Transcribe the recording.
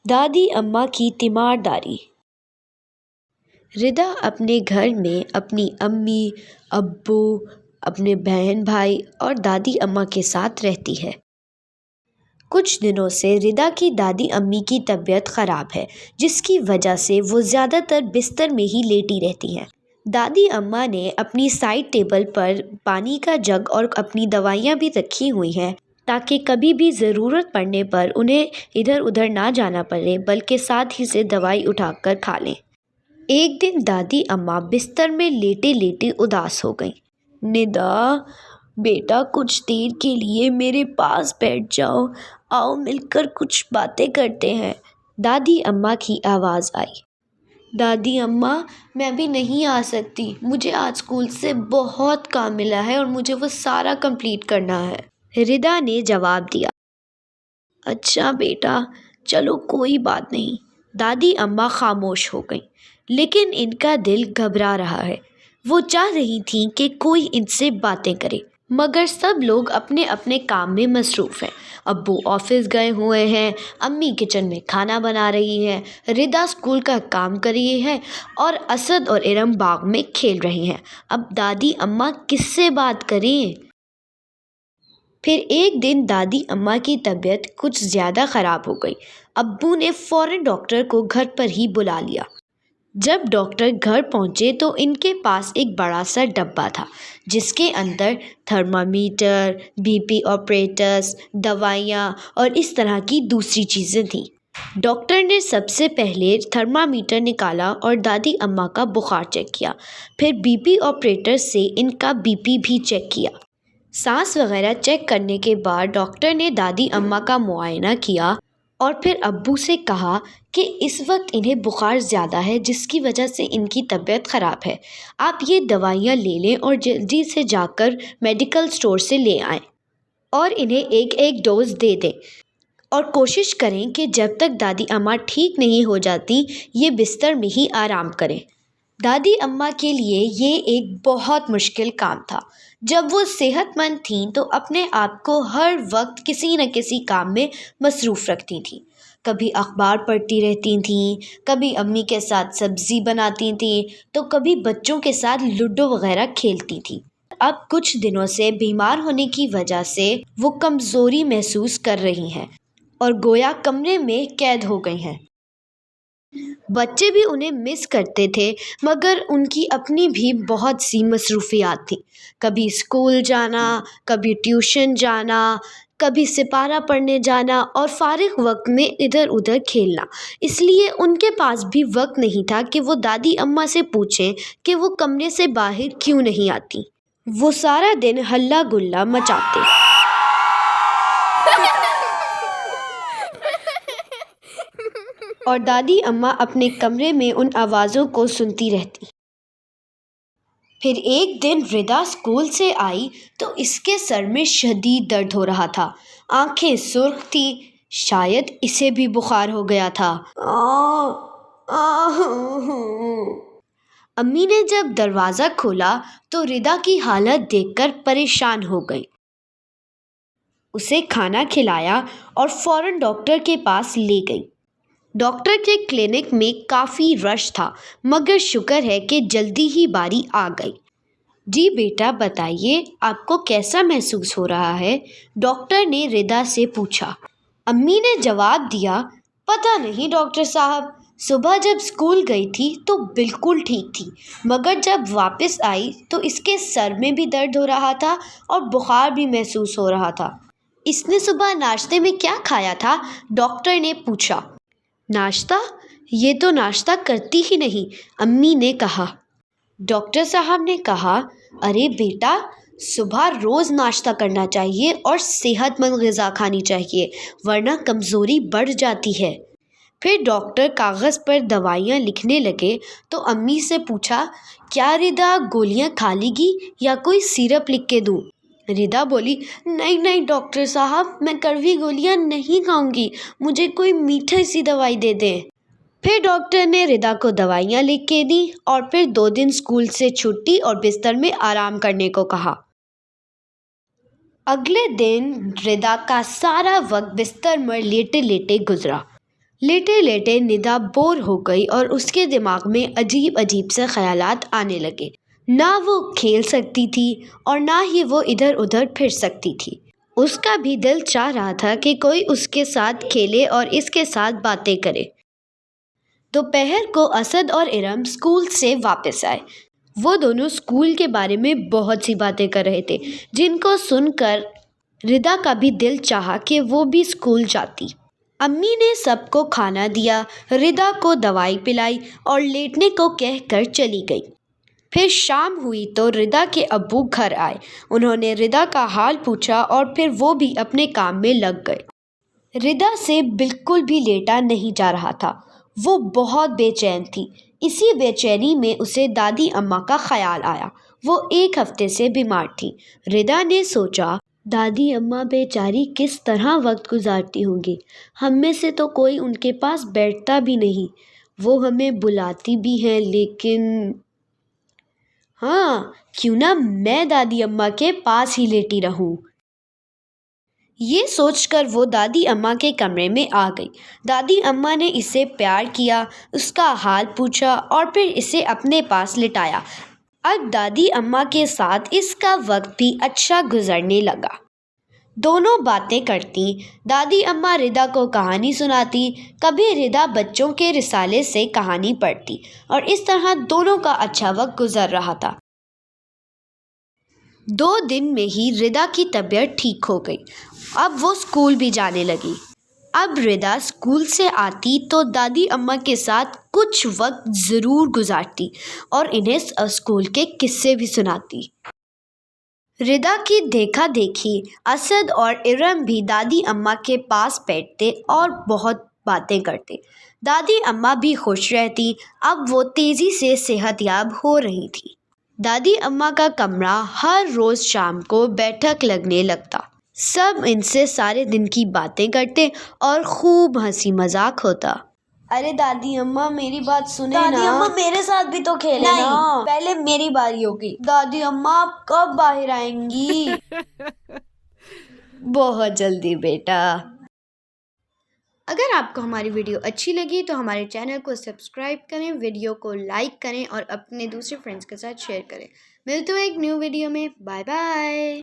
دادی اماں کی تیمارداری۔ ردا اپنے گھر میں اپنی امی، ابو، اپنے بہن بھائی اور دادی اماں کے ساتھ رہتی ہے۔ کچھ دنوں سے ردا کی دادی امی کی طبیعت خراب ہے، جس کی وجہ سے وہ زیادہ تر بستر میں ہی لیٹی رہتی ہیں۔ دادی اماں نے اپنی سائڈ ٹیبل پر پانی کا جگ اور اپنی دوائیاں بھی رکھی ہوئی ہیں تاکہ کبھی بھی ضرورت پڑنے پر انہیں ادھر ادھر نہ جانا پڑے، بلکہ ساتھ ہی سے دوائی اٹھا کر کھا لیں۔ ایک دن دادی اماں بستر میں لیٹے لیٹے اداس ہو گئیں۔ ندا بیٹا، کچھ دیر کے لیے میرے پاس بیٹھ جاؤ، آؤ مل کر کچھ باتیں کرتے ہیں، دادی اماں کی آواز آئی۔ دادی اماں، میں بھی نہیں آ سکتی، مجھے آج اسکول سے بہت کام ملا ہے اور مجھے وہ سارا کمپلیٹ کرنا ہے، ردا نے جواب دیا۔ اچھا بیٹا، چلو کوئی بات نہیں۔ دادی اماں خاموش ہو گئیں، لیکن ان کا دل گھبرا رہا ہے۔ وہ چاہ رہی تھیں کہ کوئی ان سے باتیں کرے، مگر سب لوگ اپنے اپنے کام میں مصروف ہیں۔ ابو آفس گئے ہوئے ہیں، امی کچن میں کھانا بنا رہی ہیں، ردا اسکول کا کام کر رہی ہے اور اسد اور ارم باغ میں کھیل رہے ہیں۔ اب دادی اماں کس سے بات کریں؟ پھر ایک دن دادی اماں کی طبیعت کچھ زیادہ خراب ہو گئی۔ ابو نے فوراً ڈاکٹر کو گھر پر ہی بلا لیا۔ جب ڈاکٹر گھر پہنچے تو ان کے پاس ایک بڑا سا ڈبہ تھا، جس کے اندر تھرمامیٹر، بی پی آپریٹس، دوائیاں اور اس طرح کی دوسری چیزیں تھیں۔ ڈاکٹر نے سب سے پہلے تھرمامیٹر نکالا اور دادی اماں کا بخار چیک کیا، پھر بی پی آپریٹر سے ان کا بی پی بھی چیک کیا۔ سانس وغیرہ چیک کرنے کے بعد ڈاکٹر نے دادی اماں کا معائنہ کیا اور پھر ابو سے کہا کہ اس وقت انہیں بخار زیادہ ہے، جس کی وجہ سے ان کی طبیعت خراب ہے۔ آپ یہ دوائیاں لے لیں اور جلدی سے جا کر میڈیکل اسٹور سے لے آئیں اور انہیں ایک ایک ڈوز دے دیں، اور کوشش کریں کہ جب تک دادی اماں ٹھیک نہیں ہو جاتی یہ بستر میں ہی آرام کریں۔ دادی اماں کے لیے یہ ایک بہت مشکل کام تھا۔ جب وہ صحت مند تھیں تو اپنے آپ کو ہر وقت کسی نہ کسی کام میں مصروف رکھتی تھیں۔ کبھی اخبار پڑھتی رہتی تھیں، کبھی امی کے ساتھ سبزی بناتی تھیں، تو کبھی بچوں کے ساتھ لوڈو وغیرہ کھیلتی تھیں۔ اب کچھ دنوں سے بیمار ہونے کی وجہ سے وہ کمزوری محسوس کر رہی ہیں اور گویا کمرے میں قید ہو گئی ہیں۔ بچے بھی انہیں مس کرتے تھے، مگر ان کی اپنی بھی بہت سی مصروفیات تھیں۔ کبھی اسکول جانا، کبھی ٹیوشن جانا، کبھی سپارہ پڑھنے جانا اور فارغ وقت میں ادھر ادھر کھیلنا۔ اس لیے ان کے پاس بھی وقت نہیں تھا کہ وہ دادی اماں سے پوچھیں کہ وہ کمرے سے باہر کیوں نہیں آتی۔ وہ سارا دن ہلا گلا مچاتے اور دادی اماں اپنے کمرے میں ان آوازوں کو سنتی رہتی۔ پھر ایک دن ردا اسکول سے آئی تو اس کے سر میں شدید درد ہو رہا تھا، آنکھیں سرخ تھیں، شاید اسے بھی بخار ہو گیا تھا۔ امی نے جب دروازہ کھولا تو ردا کی حالت دیکھ کر پریشان ہو گئی۔ اسے کھانا کھلایا اور فوراً ڈاکٹر کے پاس لے گئی۔ ڈاکٹر کے کلینک میں کافی رش تھا، مگر شکر ہے کہ جلدی ہی باری آ گئی۔ جی بیٹا بتائیے، آپ کو کیسا محسوس ہو رہا ہے؟ ڈاکٹر نے ردا سے پوچھا۔ امی نے جواب دیا، پتہ نہیں ڈاکٹر صاحب، صبح جب اسکول گئی تھی تو بالکل ٹھیک تھی، مگر جب واپس آئی تو اس کے سر میں بھی درد ہو رہا تھا اور بخار بھی محسوس ہو رہا تھا۔ اس نے صبح ناشتے میں کیا کھایا تھا؟ ڈاکٹر نے پوچھا۔ ناشتہ؟ یہ تو ناشتہ کرتی ہی نہیں، امی نے کہا۔ ڈاکٹر صاحب نے کہا، ارے بیٹا، صبح روز ناشتہ کرنا چاہیے اور صحت مند غذا کھانی چاہیے، ورنہ کمزوری بڑھ جاتی ہے۔ پھر ڈاکٹر کاغذ پر دوائیاں لکھنے لگے تو امی سے پوچھا، کیا ردا گولیاں کھا لے گی یا کوئی سیرپ لکھ کے دوں؟ ردا بولی، نہیں نہیں ڈاکٹر صاحب، میں کڑوی گولیاں نہیں کھاؤں گی، مجھے کوئی میٹھی سی دوائی دے دیں۔ پھر ڈاکٹر نے ردا کو دوائیاں لکھ کے دیں اور پھر 2 دن اسکول سے چھٹی اور بستر میں آرام کرنے کو کہا۔ اگلے دن ردا کا سارا وقت بستر میں لیٹے لیٹے گزرا، لیٹے لیٹے ندا بور ہو گئی اور اس کے دماغ میں عجیب عجیب سے خیالات آنے لگے۔ نہ وہ کھیل سکتی تھی اور نہ ہی وہ ادھر ادھر پھر سکتی تھی۔ اس کا بھی دل چاہ رہا تھا کہ کوئی اس کے ساتھ کھیلے اور اس کے ساتھ باتیں کرے۔ دوپہر کو اسد اور ارم اسکول سے واپس آئے۔ وہ دونوں اسکول کے بارے میں بہت سی باتیں کر رہے تھے، جن کو سن کر ردا کا بھی دل چاہا کہ وہ بھی اسکول جاتی۔ امی نے سب کو کھانا دیا، ردا کو دوائی پلائی اور لیٹنے کو کہہ کر چلی گئی۔ پھر شام ہوئی تو ردا کے ابو گھر آئے۔ انہوں نے ردا کا حال پوچھا اور پھر وہ بھی اپنے کام میں لگ گئے۔ ردا سے بالکل بھی لیٹا نہیں جا رہا تھا۔ وہ بہت بے چین تھی۔ اسی بے چینی میں اسے دادی اماں کا خیال آیا۔ وہ 1 ہفتے سے بیمار تھی۔ ردا نے سوچا، دادی اماں بیچاری کس طرح وقت گزارتی ہوں گی۔ ہم میں سے تو کوئی ان کے پاس بیٹھتا بھی نہیں۔ وہ ہمیں بلاتی بھی ہیں لیکن ہاں، کیوں نہ میں دادی اماں کے پاس ہی لیٹی رہوں۔ یہ سوچ کر وہ دادی اماں کے کمرے میں آ گئی۔ دادی اماں نے اسے پیار کیا، اس کا حال پوچھا اور پھر اسے اپنے پاس لٹایا۔ اب دادی اماں کے ساتھ اس کا وقت بھی اچھا گزرنے لگا۔ دونوں باتیں کرتی، دادی اماں ردا کو کہانی سناتی، کبھی ردا بچوں کے رسالے سے کہانی پڑھتی، اور اس طرح دونوں کا اچھا وقت گزر رہا تھا۔ 2 دن میں ہی ردا کی طبیعت ٹھیک ہو گئی۔ اب وہ اسکول بھی جانے لگی۔ اب ردا اسکول سے آتی تو دادی اماں کے ساتھ کچھ وقت ضرور گزارتی اور انہیں اسکول کے قصے بھی سناتی۔ ردا کی دیکھا دیکھی اسد اور ارم بھی دادی اماں کے پاس بیٹھتے اور بہت باتیں کرتے۔ دادی اماں بھی خوش رہتی۔ اب وہ تیزی سے صحت یاب ہو رہی تھی۔ دادی اماں کا کمرہ ہر روز شام کو بیٹھک لگنے لگتا۔ سب ان سے سارے دن کی باتیں کرتے اور خوب ہنسی مذاق ہوتا۔ ارے دادی اماں میری بات سنیں نا۔ دادی اماں میرے ساتھ بھی تو کھیلے نا۔ نہیں، پہلے میری باری ہوگی۔ دادی اماں آپ کب باہر آئیں گی؟ بہت جلدی بیٹا۔ اگر آپ کو ہماری ویڈیو اچھی لگی تو ہمارے چینل کو سبسکرائب کریں، ویڈیو کو لائک کریں اور اپنے دوسرے فرینڈز کے ساتھ شیئر کریں۔ ملتے ہیں ایک نیو ویڈیو میں۔ Bye bye.